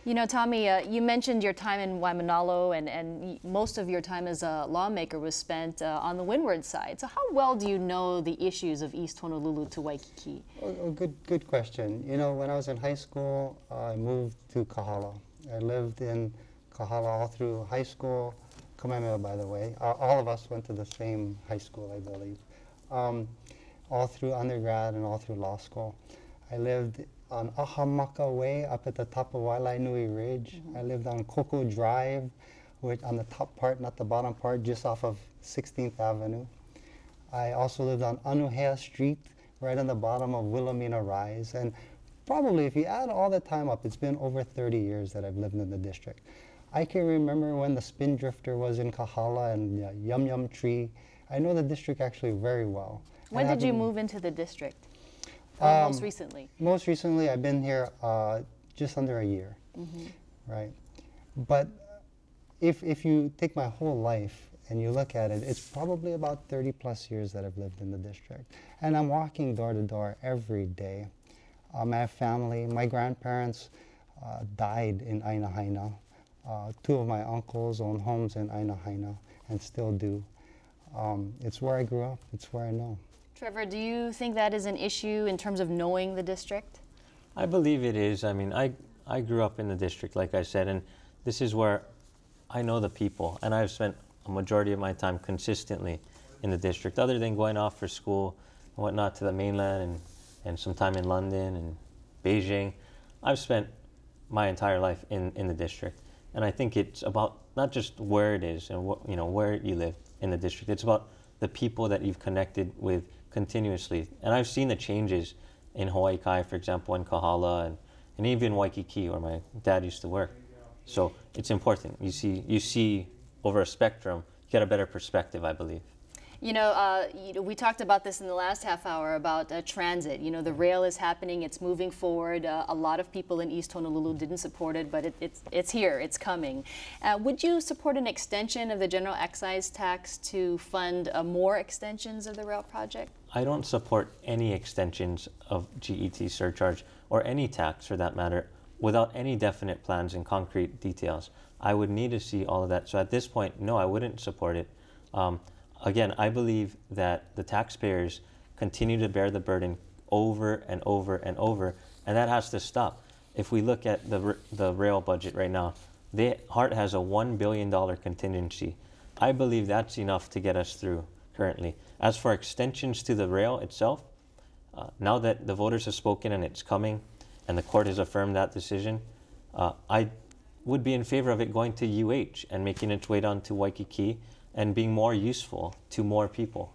You know, Tommy, you mentioned your time in Waimanalo, and most of your time as a lawmaker was spent on the windward side. So how well do you know the issues of East Honolulu to Waikiki? Oh, good question. You know, when I was in high school, I moved to Kahala. I lived in Kahala all through high school. Kamehameha, by the way. All of us went to the same high school, I believe. All through undergrad and all through law school. I lived on Ahamaka Way up at the top of Wailainui Ridge. I lived on Cocoa Drive, which on the top part, not the bottom part, just off of 16th Avenue. I also lived on Anuhea Street, right on the bottom of Wilhelmina Rise. And probably if you add all the time up, it's been over 30 years that I've lived in the district. I can remember when the Spin Drifter was in Kahala and Yum Yum Tree. I know the district actually very well. When did you move into the district? Most recently? Most recently, I've been here just under a year, right? But if you take my whole life and you look at it, it's probably about 30 plus years that I've lived in the district. And I'm walking door to door every day. I have family. My grandparents died in Aina Haina. Two of my uncles own homes in Aina Haina and still do. It's where I grew up. It's where I know. Trevor, do you think that is an issue in terms of knowing the district? I believe it is. I mean, I grew up in the district, like I said, and this is where I know the people, and I've spent a majority of my time consistently in the district. Other than going off for school whatnot to the mainland and some time in London and Beijing. I've spent my entire life in the district, and I think it's about not just where it is and what, where you live in the district. It's about the people that you've connected with continuously. And I've seen the changes in Hawaii, for example, in Kahala and even Waikiki, where my dad used to work. So it's important. You see over a spectrum, you get a better perspective, I believe. We talked about this in the last half hour about transit. The rail is happening, it's moving forward. A lot of people in East Honolulu didn't support it, but it's here, it's coming. Would you support an extension of the general excise tax to fund more extensions of the rail project? I don't support any extensions of GET surcharge or any tax for that matter without any definite plans and concrete details. I would need to see all of that. So at this point, no, I wouldn't support it. Again, I believe that the taxpayers continue to bear the burden over and over and over, and that has to stop. If we look at the rail budget right now, HART has a $1 billion contingency. I believe that's enough to get us through currently. As for extensions to the rail itself, now that the voters have spoken and it's coming, and the court has affirmed that decision, I would be in favor of it going to UH and making its way down to Waikiki and being more useful to more people.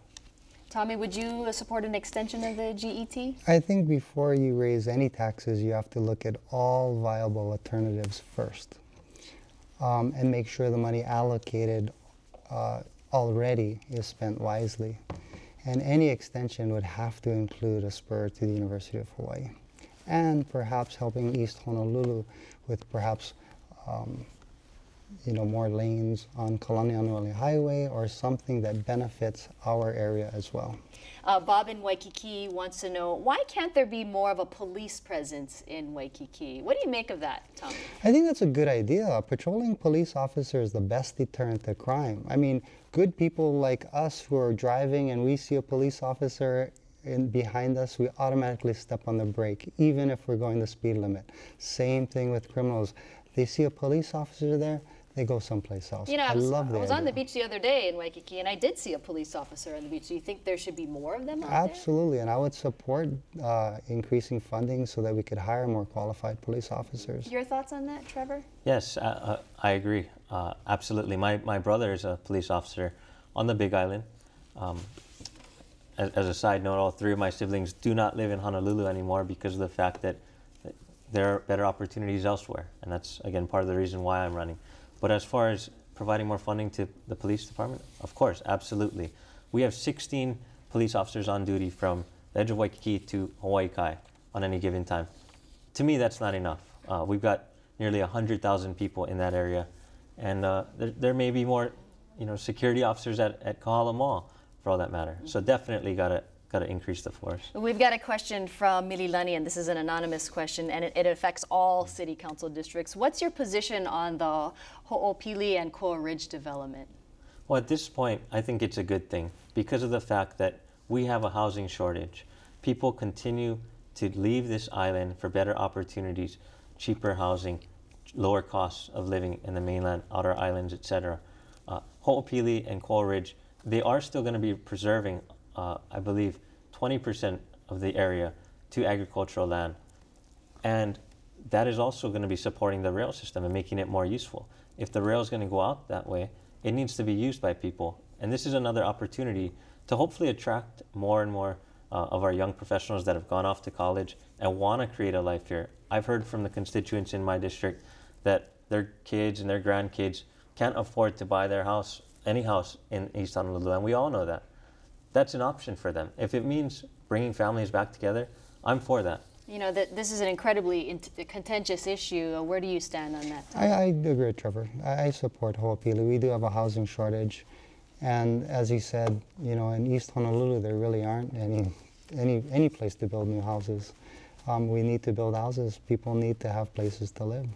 Tommy, would you support an extension of the GET? I think before you raise any taxes, you have to look at all viable alternatives first and make sure the money allocated already is spent wisely. And any extension would have to include a spur to the University of Hawaii and perhaps helping East Honolulu with perhaps more lanes on Kalaniʻanuʻoli Highway or something that benefits our area as well. Bob in Waikiki wants to know, why can't there be more of a police presence in Waikiki? What do you make of that, Tom? I think that's a good idea. A patrolling police officer is the best deterrent to crime. I mean, good people like us who are driving and we see a police officer behind us, we automatically step on the brake, even if we're going the speed limit. Same thing with criminals. They see a police officer there, they go someplace else. I was on the beach the other day in Waikiki, and I did see a police officer on the beach. Do you think there should be more of them out there? Absolutely, and I would support increasing funding so that we could hire more qualified police officers. Your thoughts on that, Trevor? Yes, I agree. Absolutely. My brother is a police officer on the Big Island. As a side note, all three of my siblings do not live in Honolulu anymore because of the fact that there are better opportunities elsewhere. And that's, again, part of the reason why I'm running. But as far as providing more funding to the police department, of course, absolutely. We have 16 police officers on duty from the edge of Waikiki to Hawaii Kai on any given time. To me, that's not enough. We've got nearly 100,000 people in that area. And there may be more security officers at Kahala Mall, for all that matter. So definitely got to increase the force. We've got a question from Mahealani, and this is an anonymous question, and it affects all city council districts. What's your position on the Ho'opili and Koa Ridge development? Well, at this point, I think it's a good thing because of the fact that we have a housing shortage. People continue to leave this island for better opportunities, cheaper housing, lower costs of living in the mainland, outer islands, etc. Ho'opili and Koa Ridge, they are still going to be preserving, I believe, 20% of the area to agricultural land. And that is also going to be supporting the rail system and making it more useful. If the rail is going to go out that way, it needs to be used by people. And this is another opportunity to hopefully attract more and more of our young professionals that have gone off to college and want to create a life here. I've heard from the constituents in my district that their kids and their grandkids can't afford to buy their house, any house in East Honolulu, and we all know that. That's an option for them. If it means bringing families back together, I'm for that. This is an incredibly contentious issue. Where do you stand on that? I agree with Trevor. I support Ho'opili. We do have a housing shortage. And as he said, in East Honolulu, there really aren't any place to build new houses. We need to build houses. People need to have places to live.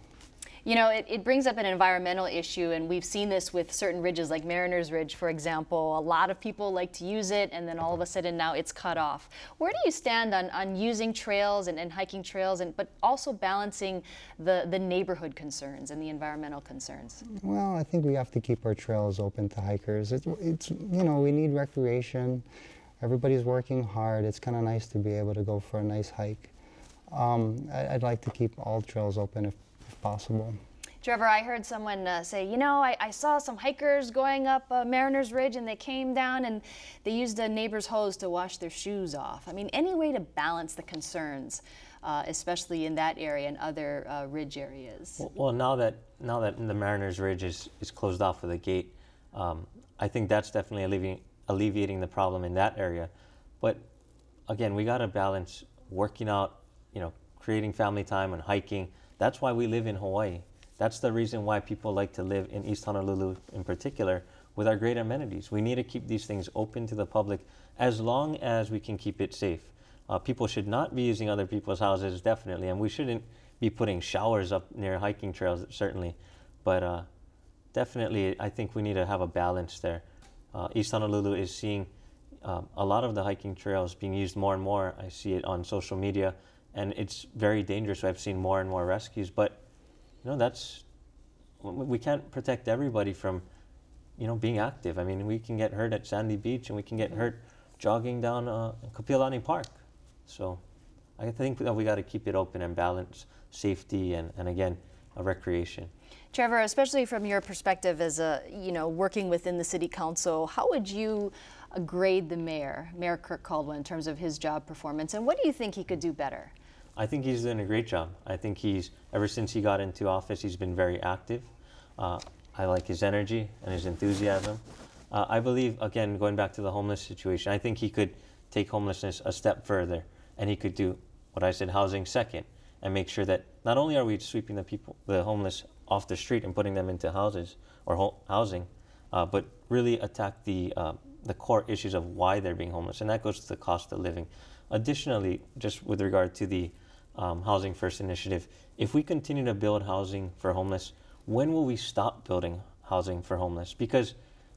It brings up an environmental issue, and we've seen this with certain ridges, like Mariner's Ridge, for example. A lot of people like to use it, and then all of a sudden now it's cut off. Where do you stand on using trails and hiking trails, but also balancing the neighborhood concerns and the environmental concerns? Well, I think we have to keep our trails open to hikers. We need recreation. Everybody's working hard. It's kind of nice to be able to go for a nice hike. I'd like to keep all trails open if possible. Trevor, I heard someone say, you know, I saw some hikers going up Mariners Ridge and they came down and they used a neighbor's hose to wash their shoes off. I mean, any way to balance the concerns, especially in that area and other ridge areas? Well, now that the Mariners Ridge is closed off with a gate, I think that's definitely alleviating the problem in that area. But again, we got to balance working out, you know, creating family time and hiking. That's why we live in Hawaii. That's the reason why people like to live in East Honolulu in particular with our great amenities. We need to keep these things open to the public as long as we can keep it safe. People should not be using other people's houses, definitely, and we shouldn't be putting showers up near hiking trails, certainly. But definitely, I think we need to have a balance there. East Honolulu is seeing a lot of the hiking trails being used more and more. I see it on social media, and it's very dangerous. I've seen more and more rescues, but you know, we can't protect everybody from, you know, being active. I mean, we can get hurt at Sandy Beach and we can get hurt jogging down Kapiolani Park. So I think that we got to keep it open and balance safety and again, a recreation. Trevor, especially from your perspective as working within the city council, how would you grade the Mayor Kirk Caldwell, in terms of his job performance, and what do you think he could do better? I think he's doing a great job. I think ever since he got into office, he's been very active. I like his energy and his enthusiasm. I believe, again, going back to the homeless situation, I think he could take homelessness a step further, and he could do what I said, housing second, and make sure that not only are we sweeping the homeless off the street and putting them into houses or housing, but really attack the core issues of why they're being homeless, and that goes to the cost of living. Additionally, just with regard to the Housing First initiative, if we continue to build housing for homeless, when will we stop building housing for homeless? Because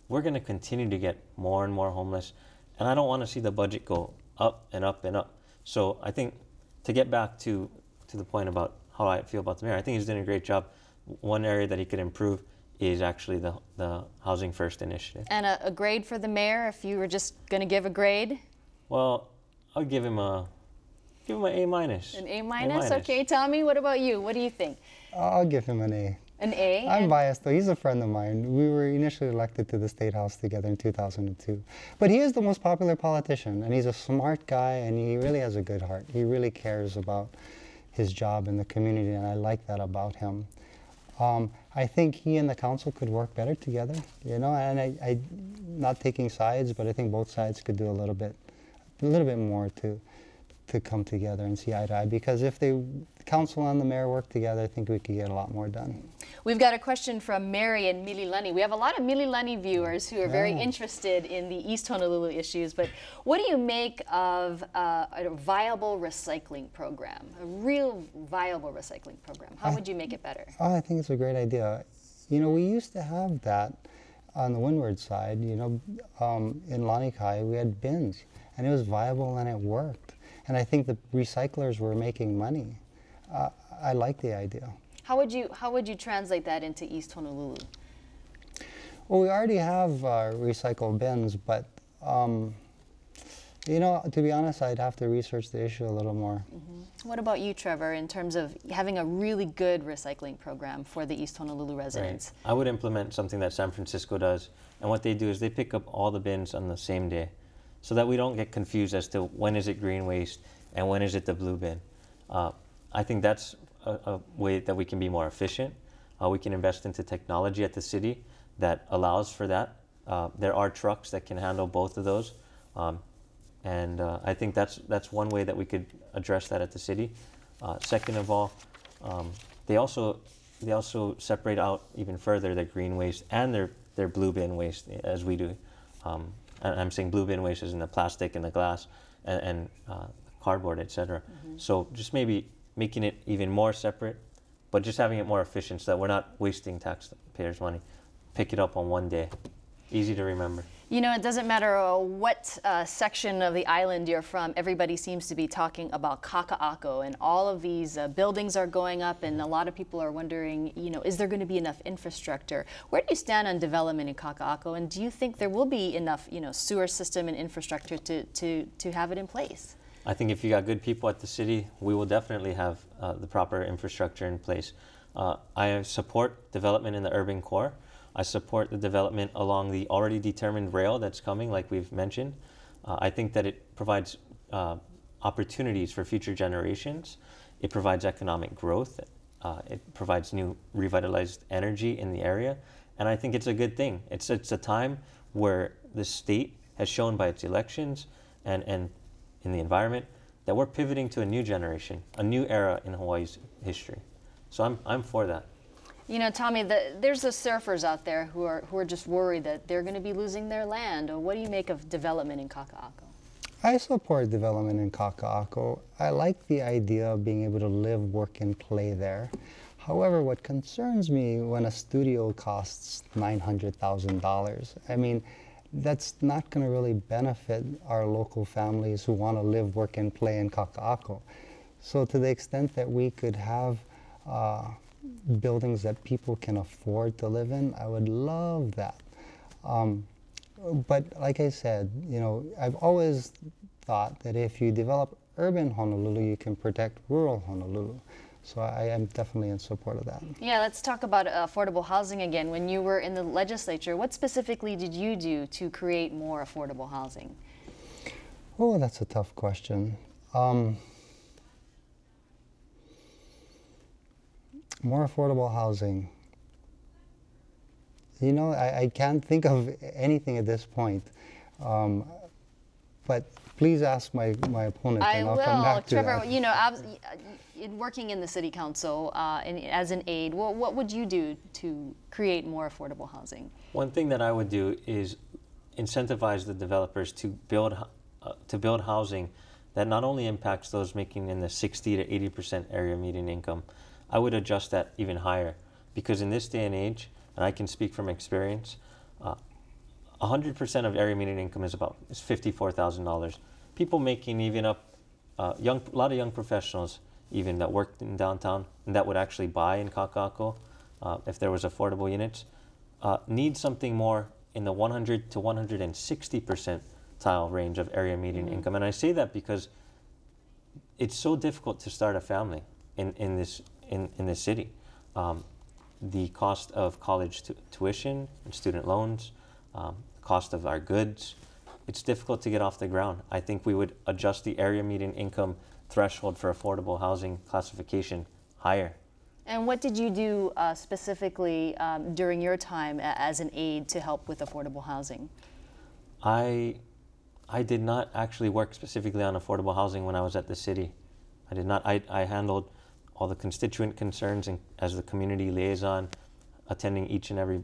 we're going to continue to get more and more homeless, and I don't want to see the budget go up and up and up. So I think, to get back to the point about how I feel about the mayor, I think he's doing a great job. One area that he could improve is actually the Housing First initiative. And a grade for the mayor, if you were just going to give a grade? Well, I'll give him an A minus. An A minus? Okay, Tommy, what about you? What do you think? I'll give him an A. An A? I'm biased though. He's a friend of mine. We were initially elected to the State House together in 2002. But he is the most popular politician, and he's a smart guy, and he really has a good heart. He really cares about his job in the community, and I like that about him. I think he and the council could work better together, you know, and I not taking sides, but I think both sides could do a little bit more to come together and see eye to eye, because if the council and the mayor work together, I think we could get a lot more done. We've got a question from Mary and Mililani. We have a lot of Mililani viewers who are very interested in the East Honolulu issues, but what do you make of a viable recycling program, a real viable recycling program? How would you make it better? Oh, I think it's a great idea. You know, we used to have that on the windward side, you know, in Lanikai we had bins, and it was viable and it worked. And I think the recyclers were making money. I like the idea. How would you translate that into East Honolulu? Well, we already have recycle bins, but you know, to be honest, I'd have to research the issue a little more. What about you, Trevor, in terms of having a really good recycling program for the East Honolulu residents? Right. I would implement something that San Francisco does, and what they do is they pick up all the bins on the same day, so that we don't get confused as to when is it green waste and when is it the blue bin. I think that's a way that we can be more efficient. We can invest into technology at the city that allows for that. There are trucks that can handle both of those. And I think that's one way that we could address that at the city. Second of all, they also separate out even further their green waste and their blue bin waste, as we do. And I'm saying blue bin waste is in the plastic and the glass and cardboard, etc. So just maybe making it even more separate, but just having it more efficient so that we're not wasting taxpayers' money. Pick it up on one day. Easy to remember. You know, it doesn't matter what section of the island you're from, everybody seems to be talking about Kakaako, and all of these buildings are going up, and a lot of people are wondering, you know, is there going to be enough infrastructure? Where do you stand on development in Kakaako, and do you think there will be enough, you know, sewer system and infrastructure to have it in place? I think if you got good people at the city, we will definitely have the proper infrastructure in place. I support development in the urban core. I support the development along the already determined rail that's coming, like we've mentioned. I think that it provides opportunities for future generations. It provides economic growth. It provides new revitalized energy in the area. And I think it's a good thing. It's a time where the state has shown by its elections and in the environment that we're pivoting to a new generation, a new era in Hawaii's history. So I'm for that. You know, Tommy, there's the surfers out there who are just worried that they're going to be losing their land. Or what do you make of development in Kakaako? I support development in Kakaako. I like the idea of being able to live, work, and play there. However, what concerns me when a studio costs $900,000, I mean, that's not going to really benefit our local families who want to live, work, and play in Kakaako. So to the extent that we could have buildings that people can afford to live in, I would love that. But like I said, you know, I've always thought that if you develop urban Honolulu, you can protect rural Honolulu. So I am definitely in support of that. Yeah, let's talk about affordable housing again. When you were in the legislature, what specifically did you do to create more affordable housing? Oh, that's a tough question. More affordable housing. You know, I can't think of anything at this point. But please ask my opponent, and I'll come back to Trevor, that. you know, working in the city council as an aide, what would you do to create more affordable housing? One thing that I would do is incentivize the developers to build housing that not only impacts those making in the 60 to 80% area median income. I would adjust that even higher, because in this day and age, and I can speak from experience, 100% of area median income is $54,000. People making even up, a lot of young professionals even that worked in downtown and that would actually buy in Kakaako if there was affordable units, need something more in the 100 to 160% tile range of area median income. And I say that because it's so difficult to start a family in this city. The cost of college tuition and student loans, cost of our goods, it's difficult to get off the ground. I think we would adjust the area median income threshold for affordable housing classification higher. And what did you do specifically during your time as an aide to help with affordable housing? I did not actually work specifically on affordable housing when I was at the city. I did not. I handled all the constituent concerns and as the community liaison, attending each and every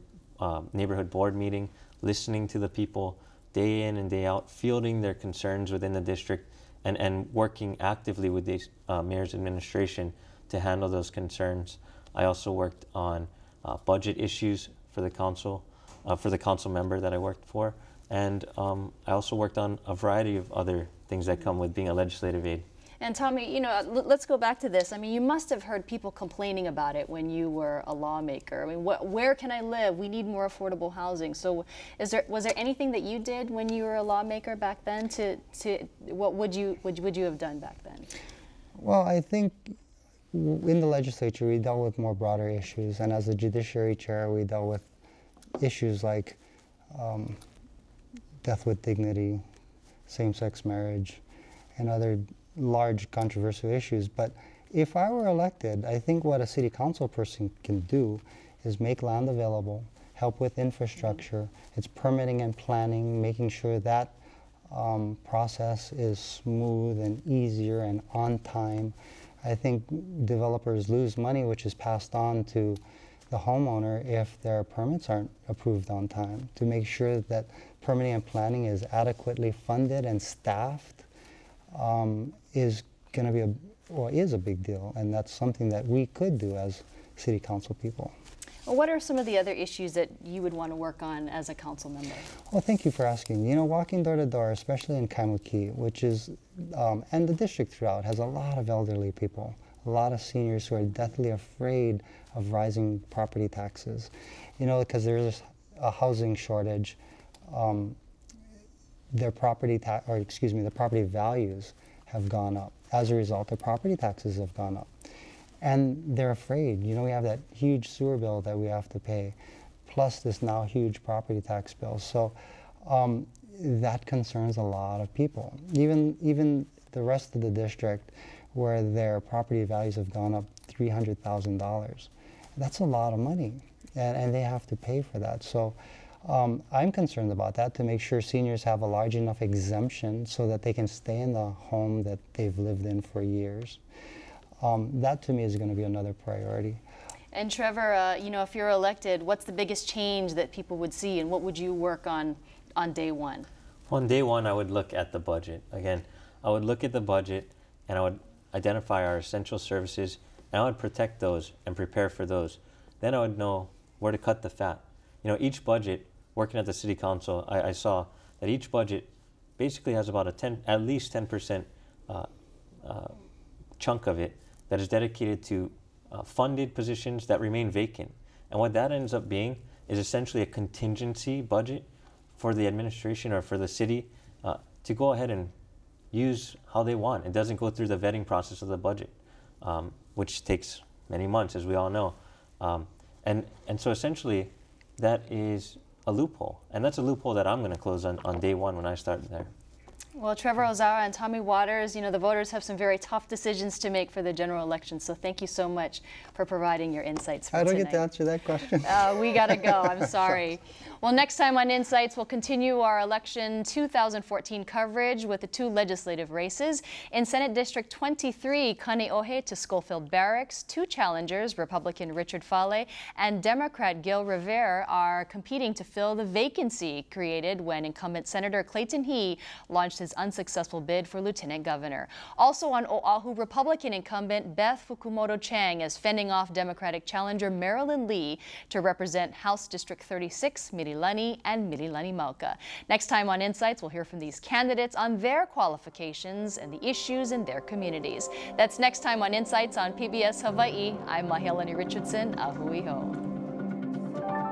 neighborhood board meeting, listening to the people day in and day out, fielding their concerns within the district, and working actively with the mayor's administration to handle those concerns. I also worked on budget issues for the council member that I worked for, and I also worked on a variety of other things that come with being a legislative aide. And Tommy, you know, let's go back to this. I mean, you must have heard people complaining about it when you were a lawmaker. I mean, where can I live? We need more affordable housing. So, was there anything that you did when you were a lawmaker back then? What would you have done back then? Well, I think in the legislature we dealt with more broader issues, and as a judiciary chair, we dealt with issues like death with dignity, same-sex marriage, and other large controversial issues. But if I were elected, I think what a city council person can do is make land available, help with infrastructure, it's permitting and planning, making sure that process is smooth and easier and on time. I think developers lose money, which is passed on to the homeowner if their permits aren't approved on time. To make sure that permitting and planning is adequately funded and staffed is going to be is a big deal, and that's something that we could do as city council people. Well, what are some of the other issues that you would want to work on as a council member? Well, thank you for asking. You know, walking door to door, especially in Kaimuki, which is, and the district throughout, has a lot of elderly people, a lot of seniors who are deathly afraid of rising property taxes. You know, because there's a housing shortage, their property the property values have gone up. As a result, their property taxes have gone up. And they're afraid. You know, we have that huge sewer bill that we have to pay, plus this now huge property tax bill. So that concerns a lot of people. Even the rest of the district, where their property values have gone up $300,000. That's a lot of money, and they have to pay for that. So I'm concerned about that, to make sure seniors have a large enough exemption so that they can stay in the home that they've lived in for years. That to me is going to be another priority. And Trevor, you know, if you're elected, what's the biggest change that people would see, and what would you work on day one? On day one, I would look at the budget. Again, I would look at the budget and I would identify our essential services, and I would protect those and prepare for those. Then I would know where to cut the fat. You know, each budget, working at the city council, I saw that each budget basically has about at least 10% chunk of it that is dedicated to funded positions that remain vacant. And what that ends up being is essentially a contingency budget for the administration or for the city to go ahead and use how they want. It doesn't go through the vetting process of the budget, which takes many months, as we all know. And so essentially, that is a loophole. And that's a loophole that I'm going to close on day one when I start there. Well, Trevor Ozawa and Tommy Waters, you know, the voters have some very tough decisions to make for the general election, so thank you so much for providing your insights for tonight. I don't get to answer that question. We got to go. I'm sorry. Well, next time on Insights, we'll continue our election 2014 coverage with the two legislative races. In Senate District 23, Kaneohe to Schofield Barracks, two challengers, Republican Richard Fale and Democrat Gil Rivera, are competing to fill the vacancy created when incumbent Senator Clayton He launched his unsuccessful bid for lieutenant governor. Also on Oahu, Republican incumbent Beth Fukumoto Chang is fending off Democratic challenger Marilyn Lee to represent House District 36, Mililani and Mililani Mauka. Next time on Insights, we'll hear from these candidates on their qualifications and the issues in their communities. That's next time on Insights on PBS Hawaii. I'm Mahealani Richardson. Ahui ho.